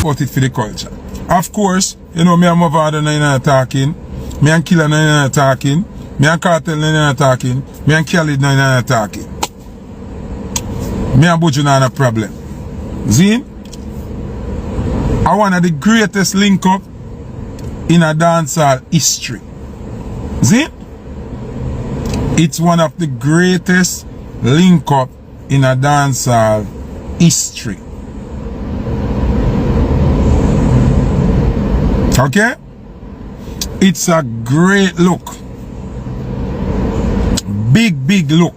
support it for the culture. Of course, you know, me and Mavado not talking, me and Killer not talking, me and Kartel not talking, me and Khaled not talking. Me and Buju not a problem. See? I one of the greatest link up in a dancehall history. See? It's one of the greatest link up in a dancehall history. Okay? It's a great look. Big look.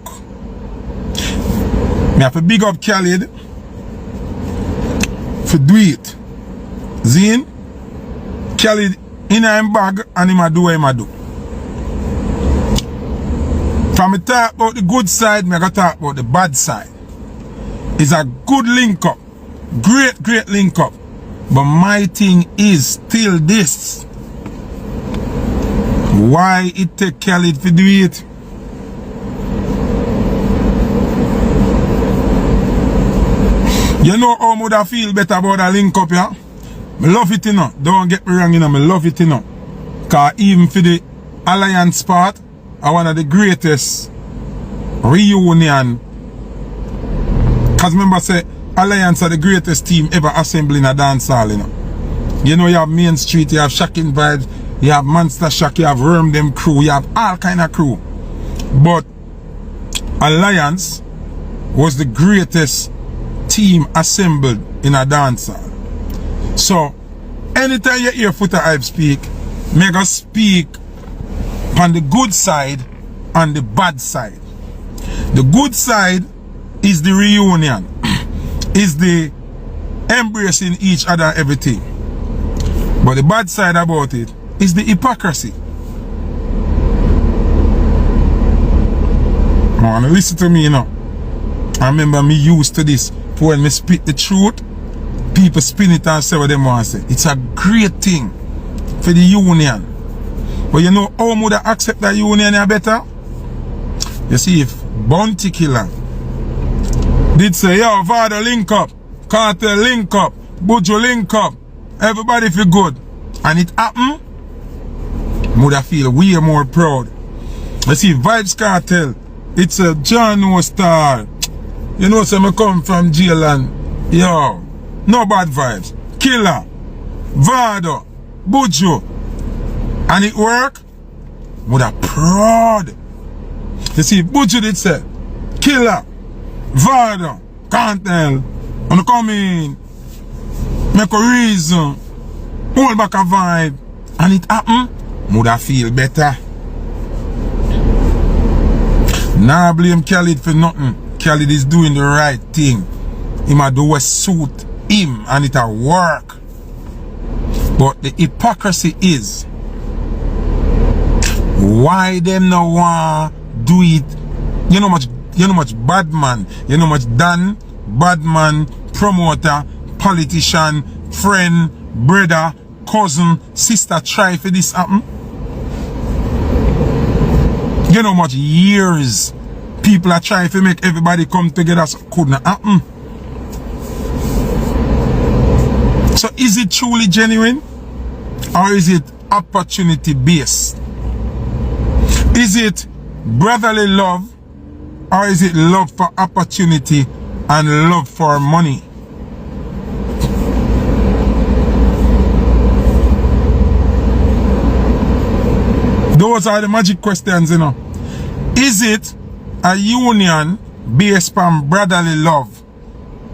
Me have to big up Khaled for do it. Zin? Khaled in him bag and him a do what him a do. From me talk about the good side, me gotta talk about the bad side. It's a good link up. Great link up. But my thing is still this. Why it take Khaled to do it? You know how would I feel better about a link up, yeah? Me love it, you know. Don't get me wrong, you know. Me love it, you know. Because even for the Alliance part, are one of the greatest reunion. Because remember, say, Alliance are the greatest team ever assembling a dancehall, you know. You know, you have Main Street, you have Shocking Vybz, you have Monster Shock, you have Worm Them crew, you have all kind of crew. But Alliance was the greatest team assembled in a dancehall. So, anytime you hear Foota Hype speak, me go speak on the good side and the bad side. The good side is the reunion, is the embracing each other and everything. But the bad side about it is the hypocrisy. Man, listen to me, you know. I remember me used to this. When me speak the truth, people spin it and say what they want to say. It's a great thing for the union. But you know how would I accept that union are better? You see, if Bounty Killer did say, yo, Vybz link up, Kartel link up, Buju link up, everybody feel good, and it happen, would I feel way more proud. You see, Vybz Kartel, it's a John star. You know, so I come from jail and, yo, no bad vibes. Killer, Mavado, Buju, and it work, would have proud. You see, Buju did say, Killer, Mavado, Kartel, and come in, make a reason, hold back a vibe, and it happen, would have feel better. Nah, blame Khaled for nothing. Khaled is doing the right thing. He might do what suit him and it'll work. But the hypocrisy is why them no want do it. You know much bad man, you know much done, bad man, promoter, politician, friend, brother, cousin, sister try for this happen. You know much years people are trying to make everybody come together, so couldn't happen. So is it truly genuine? Or is it opportunity based? Is it brotherly love? Or is it love for opportunity and love for money? Those are the magic questions, you know. Is it a union based on brotherly love?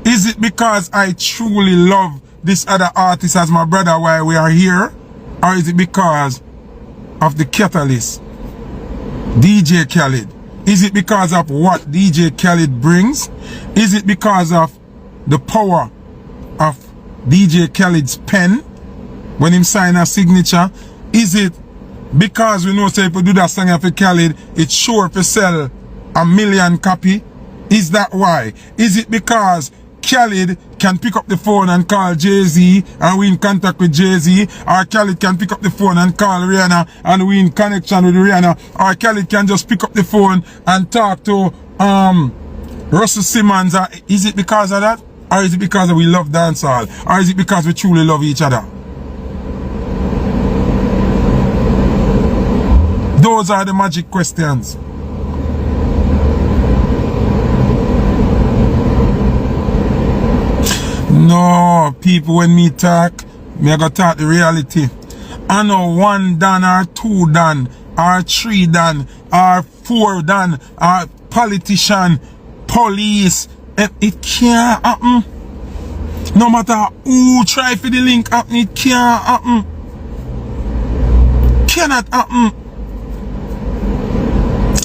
Is it because I truly love this other artist as my brother while we are here? Or is it because of the catalyst, DJ Khaled? Is it because of what DJ Khaled brings? Is it because of the power of DJ Khaled's pen when him sign a signature? Is it because we know say if we do that song for Khaled, it's sure to sell 1 million copy? Is that why? Is it because Khaled can pick up the phone and call Jay-Z and we in contact with Jay-Z? Or Khaled can pick up the phone and call Rihanna and we in connection with Rihanna? Or Khaled can just pick up the phone and talk to Russell Simmons? Is it because of that? Or is it because we love dancehall? Or is it because we truly love each other? Those are the magic questions. No, people, when me talk, me I go talk the reality. I know 1 done or 2 done or 3 done or 4 done or politician, police. It can't happen. No matter who try for the link happen, it can't happen. Cannot happen.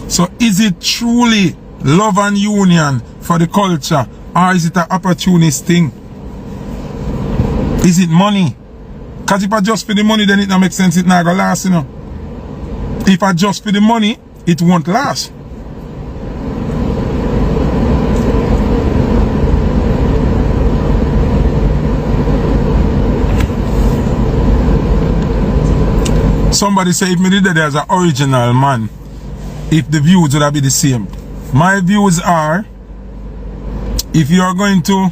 So is it truly love and union for the culture, or is it an opportunist thing? Is it money? Because if I just for the money, then it don't make sense, it not gonna last, you know. If I just for the money, it won't last. Somebody say if me did that as an original man, if the views would have be the same. My views are, if you are going to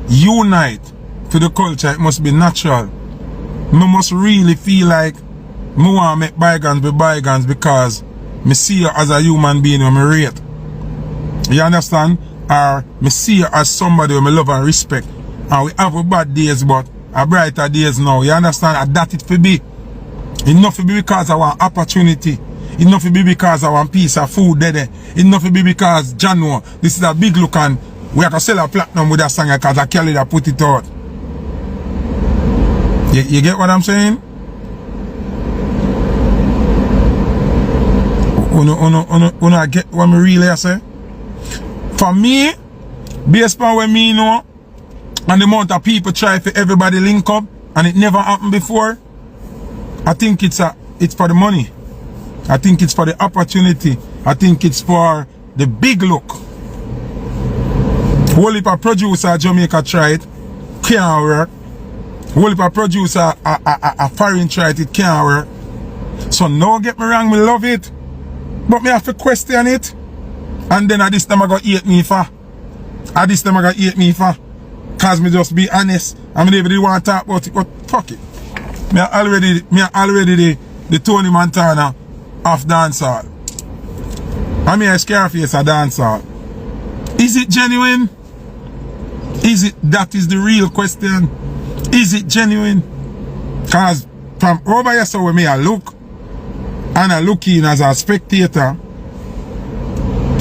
unite to the culture, it must be natural. Me must really feel like me want to make bygones be bygones because me see you as a human being who me rate. You understand? Or me see you as somebody who me love and respect. And we have a bad days, but a brighter days now. You understand? And that it for be. Enough to be because I want opportunity. Enough to be because I want piece of food there. Enough to be because Jano, this is a big look and we have to sell a platinum with that song because I Khaled that put it out. You get what I'm saying? Una get what me really say? For me, based on what me know, and the amount of people try for everybody link up, and it never happened before, I think it's for the money. I think it's for the opportunity. I think it's for the big look. Whole heap of producer Jamaica tried, can't work. Whole heap of producer a foreign tried, it can't work. So no get me wrong, me love it. But me have to question it. And then at this time I got hate me for. At this time I got hate me for. Cause me just be honest. I mean, if they want to talk about it, but fuck it. Me already the Tony Montana of dancehall. I mean, I Scarface a dancehall. Is it genuine? Is it, that is the real question. Is it genuine? Cause from over here so when me I look, and I look in as a spectator,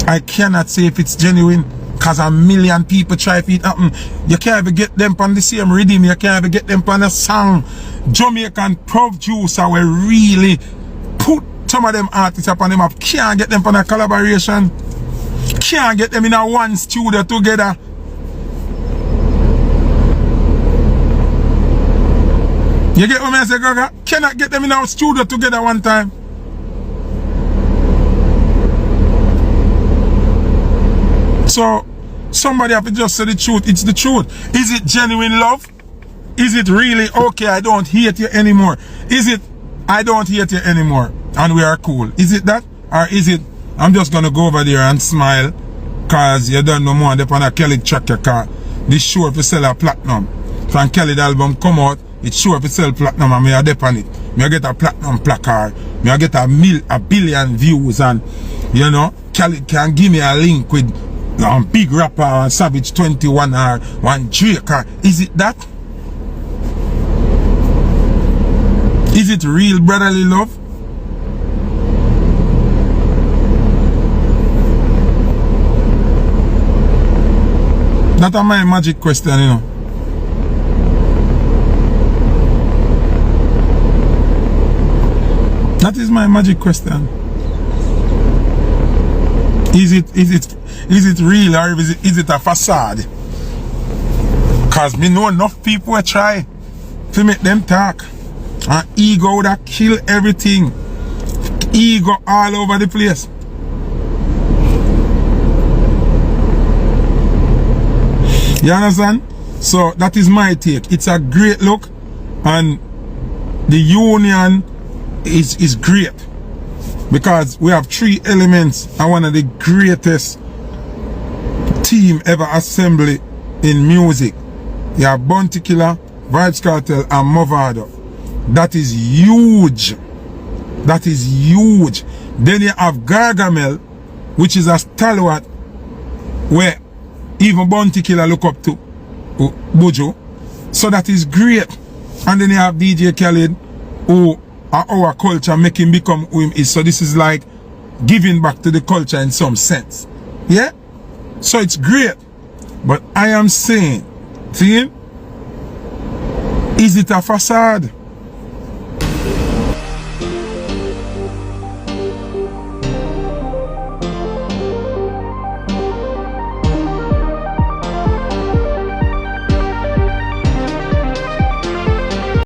I cannot say if it's genuine. Cause a million people try for it happen. You can't even get them on the same rhythm. You can't even get them on a song. Jamaican producer will really put some of them artists up on them up. Can't get them on a collaboration. Can't get them in a one studio together. You get what I say, Gaga? Cannot get them in our studio together one time. So, somebody have to just say the truth. It's the truth. Is it genuine love? Is it really, okay, I don't hate you anymore? Is it, I don't hate you anymore and we are cool? Is it that? Or is it, I'm just going to go over there and smile because you don't know more than a Khaled track your car. This sure if you sell a platinum. From Khaled album come out, it's sure if you sell platinum and me a dep on it. Me a get a platinum placard. Me a get a billion views and, you know, Khaled can give me a link with big rapper and Savage 21 or one Drake. Is it that? Is it real brotherly love? That's my magic question, you know. That is my magic question. Is it real or is it a facade? Cause me know enough people will try to make them talk. And ego that kill everything. Ego all over the place. You understand? So that is my take. It's a great look and the union is great. Because we have 3 elements and one of the greatest team ever assembled in music. You have Bounty Killer, Vybz Kartel, and Mavado. That is huge. That is huge. Then you have Gargamel, which is a stalwart where even Bounty Killer look up to Buju. So that is great. And then you have DJ Khaled, who are our culture, make him become who him is. So this is like giving back to the culture in some sense. Yeah? So it's great. But I am saying, see, is it a facade?